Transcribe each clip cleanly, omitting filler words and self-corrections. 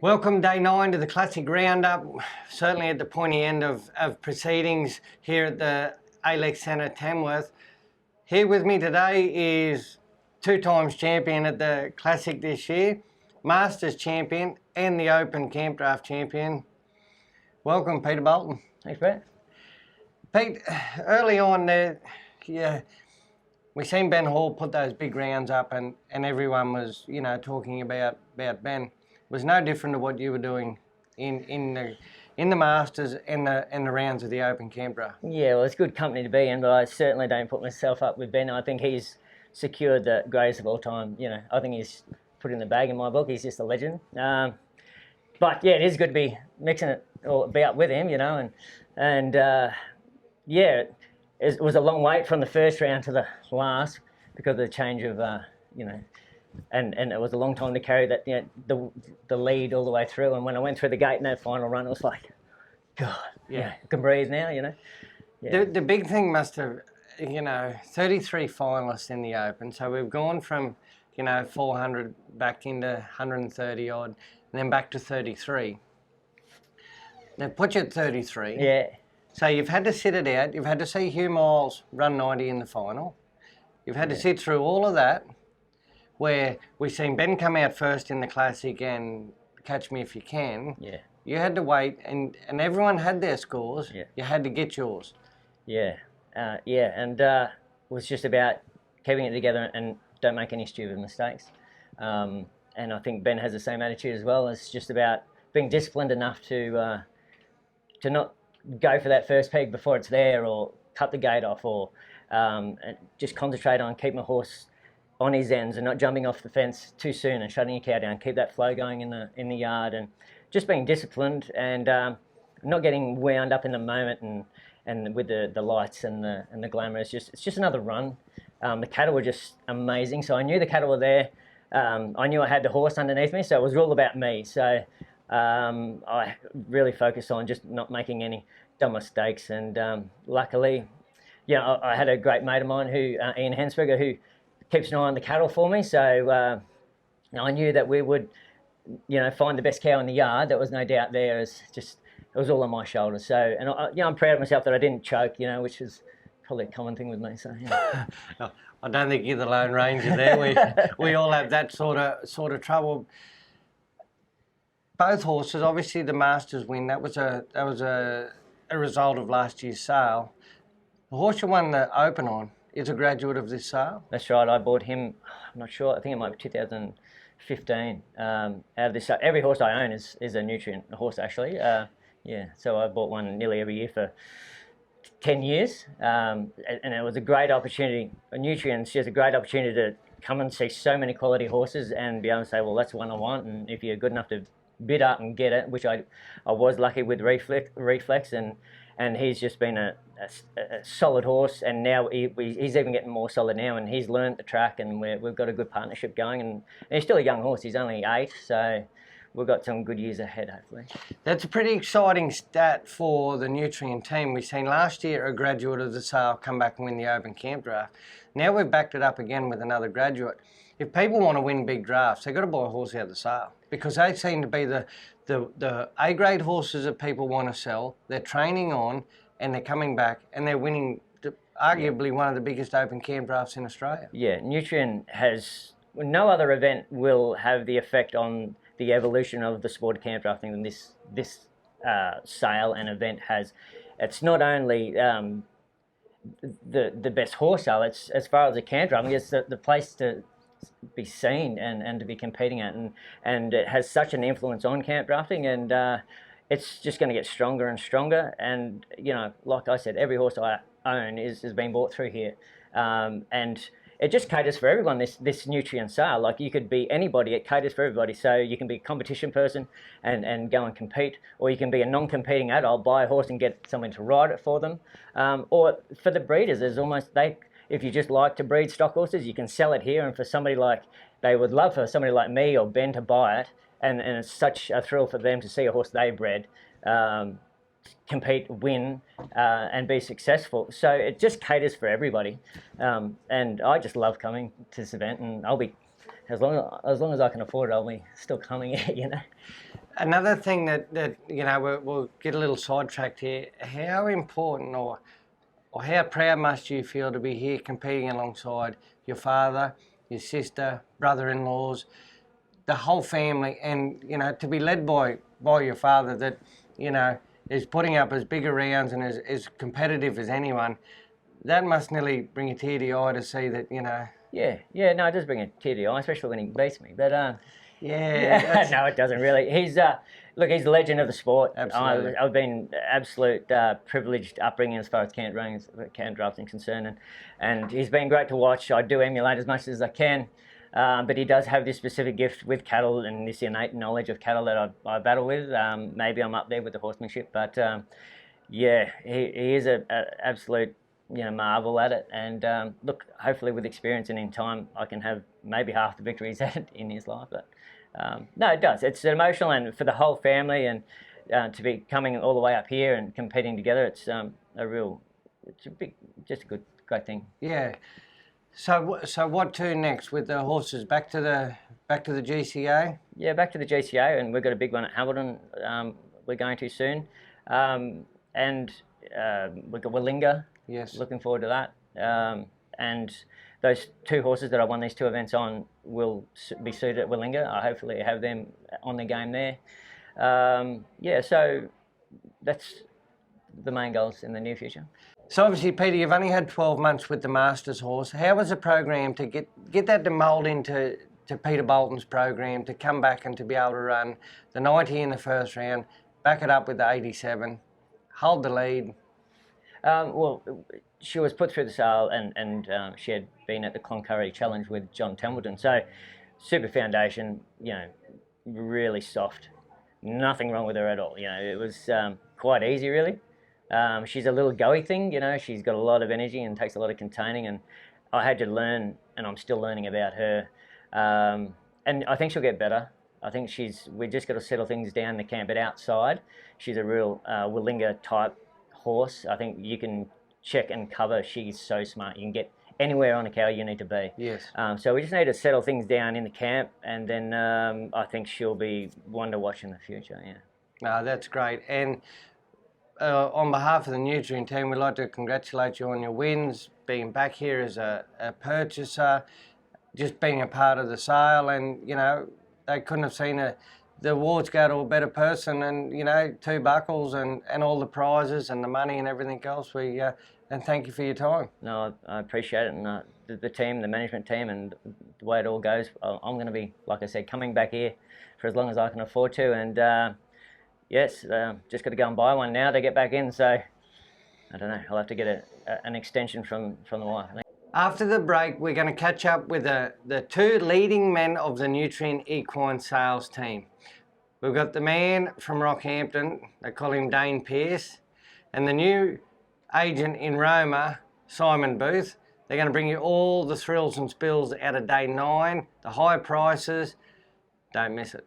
Welcome day 9 to the Classic Roundup, certainly at the pointy end of proceedings here at the Alex Centre, Tamworth. Here with me today is 2 times champion at the Classic this year, Masters champion and the Open Camp Draft champion. Welcome, Peter Bolton. Thanks, Brett. Pete, early on there, we seen Ben Hall put those big rounds up and everyone was, talking about Ben. It was no different to what you were doing in the Masters and the rounds of the Open Camp Draft. Yeah, well, it's good company to be in, but I certainly don't put myself up with Ben. I think he's secured the greatest of all time. I think he's put in the bag in my book. He's just a legend. But yeah, it is good to be mixing it or be up with him, and it was a long wait from the first round to the last because of the change of, and it was a long time to carry that, the lead all the way through. And when I went through the gate in that final run, it was like, God, I can breathe now, Yeah. The big thing must have, 33 finalists in the Open. So we've gone from, 400 back into 130 odd, and then back to 33. They've put you at 33. Yeah. So you've had to sit it out. You've had to see Hugh Miles run 90 in the final. You've had to sit through all of that, where we've seen Ben come out first in the Classic and Catch Me If You Can. Yeah. You had to wait, and everyone had their scores. Yeah. You had to get yours. Yeah. And it was just about keeping it together and don't make any stupid mistakes. And I think Ben has the same attitude as well. It's just about being disciplined enough to not go for that first peak before it's there, or cut the gate off, or just concentrate on keeping the horse on his ends and not jumping off the fence too soon and shutting your cow down. Keep that flow going in the yard, and just being disciplined and not getting wound up in the moment and with the lights and the glamour. It's just another run. The cattle were just amazing, so I knew the cattle were there. I knew I had the horse underneath me, so it was all about me. So I really focused on just not making any dumb mistakes, and luckily, I had a great mate of mine, Ian Hensberger, who keeps an eye on the cattle for me. So I knew that we would, find the best cow in the yard. There was no doubt there. It was all on my shoulders. So, and I'm proud of myself that I didn't choke, which is probably a common thing with me. So, No, I don't think you're the Lone Ranger there. We all have that sort of trouble. Both horses, obviously the Masters win. That was a result of last year's sale. The horse you won the Open on is a graduate of this sale. That's right. I bought him. I'm not sure. I think it might be 2015. Out of this, every horse I own is a Nutrien horse, actually. So I bought one nearly every year for 10 years, and it was a great opportunity. Nutrien's just a great opportunity to come and see so many quality horses and be able to say, well, that's the one I want. And if you're good enough to bid up and get it, which I was lucky with Reflex, and he's just been a solid horse, and now he's even getting more solid now, and he's learnt the track, and we've got a good partnership going, and he's still a young horse. He's only 8, so we've got some good years ahead, hopefully. That's a pretty exciting stat for the Nutrien team. We've seen last year a graduate of the sale come back and win the Open Camp Draft. Now we've backed it up again with another graduate. If people want to win big drafts, they've got to buy a horse out of the sale, because they seem to be the A-grade horses that people want to sell. They're training on, and they're coming back, and they're winning arguably one of the biggest Open Camp Drafts in Australia. Yeah, Nutrien no other event will have the effect on the evolution of the sport camp drafting than this sale and event has. It's not only the best horse sale, it's, as far as the camp drafting, it's the place to be seen and to be competing at, and it has such an influence on camp drafting, and it's just going to get stronger and stronger. And like I said, every horse I own has been bought through here, and it just caters for everyone. This Nutrien sale, like, you could be anybody. It caters for everybody. So you can be a competition person and go and compete, or you can be a non-competing adult, buy a horse and get someone to ride it for them, or for the breeders, there's almost if you just like to breed stock horses, you can sell it here, and for somebody they would love for somebody like me or Ben to buy it, and it's such a thrill for them to see a horse they bred compete, win, and be successful. So it just caters for everybody, and I just love coming to this event, and I'll be, as long as I can afford it, I'll be still coming here, Another thing that you know, we'll get a little sidetracked here. How important or how proud must you feel to be here competing alongside your father, your sister, brother-in-laws, the whole family, and you know, to be led by your father that, you know, is putting up as big a rounds and as competitive as anyone. That must nearly bring a tear to your eye to see that, you know. Yeah, no, it does bring a tear to your eye, especially when he beats me. But yeah, no, it doesn't really. He's look, he's a legend of the sport. Absolutely. I've been absolute privileged upbringing as far as camp drafting concerned, and he's been great to watch. I do emulate as much as I can. But he does have this specific gift with cattle and this innate knowledge of cattle that I battle with. Maybe I'm up there with the horsemanship, but yeah, he is an absolute, you know, marvel at it. And look, hopefully with experience and in time, I can have maybe half the victories had in his life. But no, it does. It's emotional, and for the whole family, and to be coming all the way up here and competing together, it's just a great thing. Yeah. So what to next with the horses? Back to the GCA? Yeah, back to the GCA, and we've got a big one at Hamilton. We're going to soon, and we've got Willinga. Yes. Looking forward to that. And those two horses that I won these two events on will be suited at Willinga. I hopefully have them on the game there. Yeah, so that's the main goals in the near future. So obviously, Peter, you've only had 12 months with the Masters horse. How was the program to get that to mould into Peter Bolton's program, to come back and to be able to run the 90 in the first round, back it up with the 87, hold the lead? Well, she was put through the sale, and she had been at the Cloncurry Challenge with John Templeton. So super foundation, you know, really soft. Nothing wrong with her at all. You know, it was quite easy, really. She's a little goey thing, you know, she's got a lot of energy and takes a lot of containing, and I had to learn, and I'm still learning about her. And I think she'll get better. I think we just got to settle things down in the camp, but outside, she's a real Willinga type horse. I think you can check and cover. She's so smart. You can get anywhere on a cow you need to be. Yes. So we just need to settle things down in the camp, and then I think she'll be one to watch in the future, yeah. No, that's great. And on behalf of the Nutrien team, we'd like to congratulate you on your wins, being back here as a purchaser, just being a part of the sale, and, you know, they couldn't have seen the awards go to a better person, and, you know, 2 buckles and all the prizes and the money and everything else. And thank you for your time. No, I appreciate it, and the team, the management team, and the way it all goes, I'm going to be, like I said, coming back here for as long as I can afford to, and yes, just got to go and buy one now to get back in, so I don't know, I'll have to get an extension from the wife. After the break, we're going to catch up with the 2 leading men of the Nutrien equine sales team. We've got the man from Rockhampton, they call him Dane Pearce, and the new agent in Roma, Simon Booth. They're going to bring you all the thrills and spills out of day 9, the high prices. Don't miss it.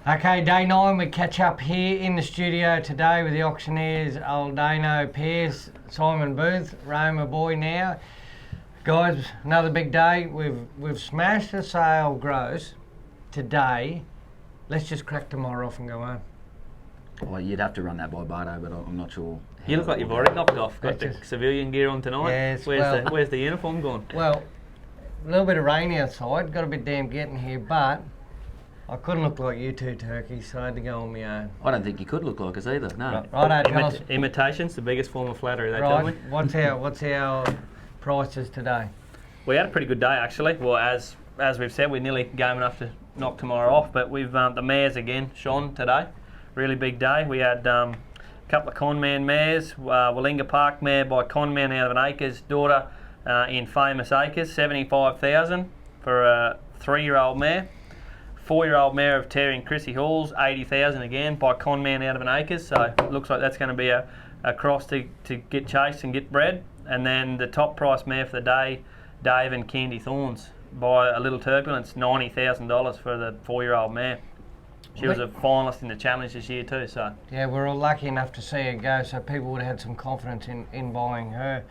Okay, day 9, we catch up here in the studio today with the auctioneers, old Dano Pearce, Simon Booth, Roma boy now. Guys, another big day. We've smashed the sale gross today. Let's just crack tomorrow off and go home. Well, you'd have to run that by Bardo, but I'm not sure. You look like you've already knocked off. Got the civilian gear on tonight. Yes, where's the uniform gone? Well, a little bit of rain outside. Got a bit damn getting here, but I couldn't look like you two turkeys, so I had to go on my own. I don't think you could look like us either, no. Right, tell us. Imitation's the biggest form of flattery, they tell me. What's our prices today? We had a pretty good day, actually. Well, as we've said, we're nearly game enough to knock tomorrow off, but we've the mares again shone today. Really big day. We had a couple of Conman mares, Willinga Park mare by Conman out of an Acres daughter in Famous Acres, 75,000 for a 3-year-old mare. 4-year-old mare of Terry and Chrissy Halls, 80,000 again by Conman out of an Acres. So it looks like that's going to be a cross to get chased and get bred. And then the top price mare for the day, Dave and Candy Thorns by a Little Turbulence, $90,000 for the 4-year-old mare. She was a finalist in the challenge this year too. So yeah, we're all lucky enough to see her go, so people would have had some confidence in buying her.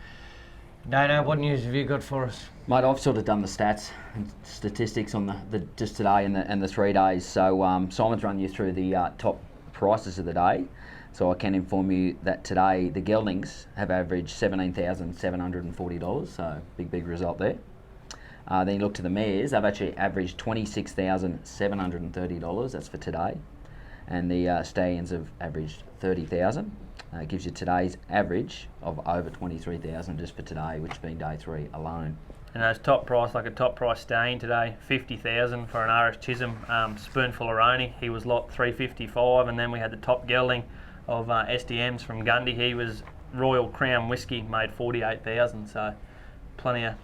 Dano, what news have you got for us? Mate, I've sort of done the stats and statistics on the just today and the 3 days. So Simon's run you through the top prices of the day. So I can inform you that today the geldings have averaged $17,740. So big result there. Then you look to the mares, they've actually averaged $26,730. That's for today. And the stallions have averaged $30,000. It gives you today's average of over $23,000 just for today, which has been day 3 alone. And those top price, like a top price stallion today, $50,000 for an RS Chisholm spoonful of Roni. He was lot 355, and then we had the top gelding of SDMs from Gundy. He was Royal Crown Whiskey, made $48,000. So plenty of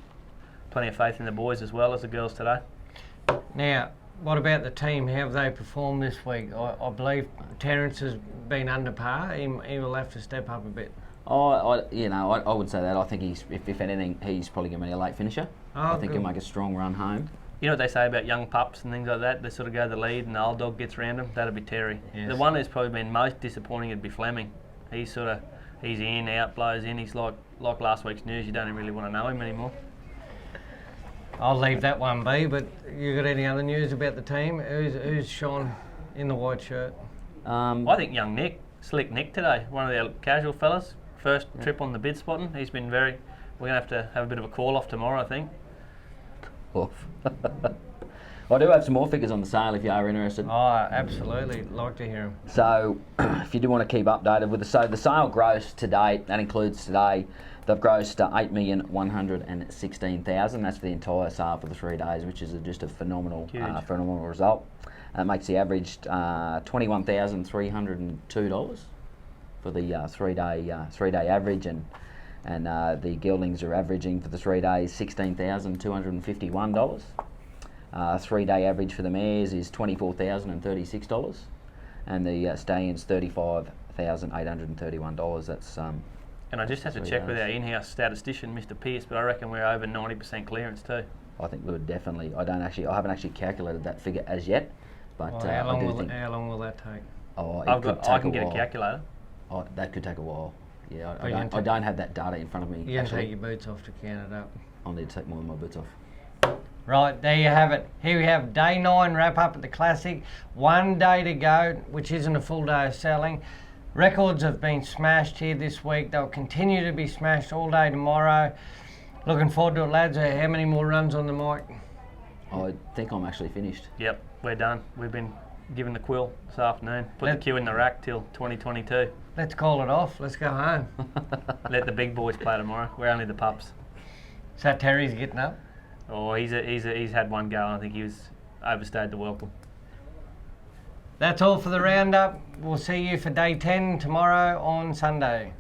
faith in the boys as well as the girls today. Now, what about the team? How have they performed this week? I believe Terence has been under par. He will have to step up a bit. I would say that. I think he's, if anything, he's probably going to be a late finisher. I think he'll make a strong run home. You know what they say about young pups and things like that? They sort of go to the lead and the old dog gets around them. That'll be Terry. Yes. The one who's probably been most disappointing would be Fleming. He's in, out, blows in. He's like last week's news. You don't really want to know him anymore. I'll leave that one be, but you got any other news about the team? Who's shone in the white shirt? I think young Nick, Slick Nick today, one of the casual fellas, first trip on the bid spotting. He's been we're going to have a bit of a call off tomorrow, I think. Off. I do have some more figures on the sale if you are interested. Oh, absolutely. Like to hear them. So, if you do want to keep updated with the sale gross to date, that includes today, they've grossed $8,116,000. That's for the entire sale for the 3 days, which is just a phenomenal result. That makes the average $21,302 for the 3 day average, and the geldings are averaging for the 3 days $16,251. 3 day average for the mares is $24,036, and the stallions $35,831. That's And I just have to check with our in-house statistician, Mr. Pearce, but I reckon we're over 90% clearance too. I think we would definitely. I haven't actually calculated that figure as yet, but how long will that take? I can get a calculator. Oh, that could take a while. Yeah, I don't have that data in front of me. You can take your boots off to count it up. I'll need to take more of my boots off. Right, there you have it. Here we have day 9 wrap up at the Classic. 1 day to go, which isn't a full day of selling. Records have been smashed here this week. They'll continue to be smashed all day tomorrow. Looking forward to it, lads. How many more runs on the mic? I think I'm actually finished. Yep, we're done. We've been given the quill this afternoon. Put the queue in the rack till 2022. Let's call it off. Let's go home. Let the big boys play tomorrow. We're only the pups. So Terry's getting up? Oh, he's had one go. I think he was overstayed the welcome. That's all for the roundup. We'll see you for day 10 tomorrow on Sunday.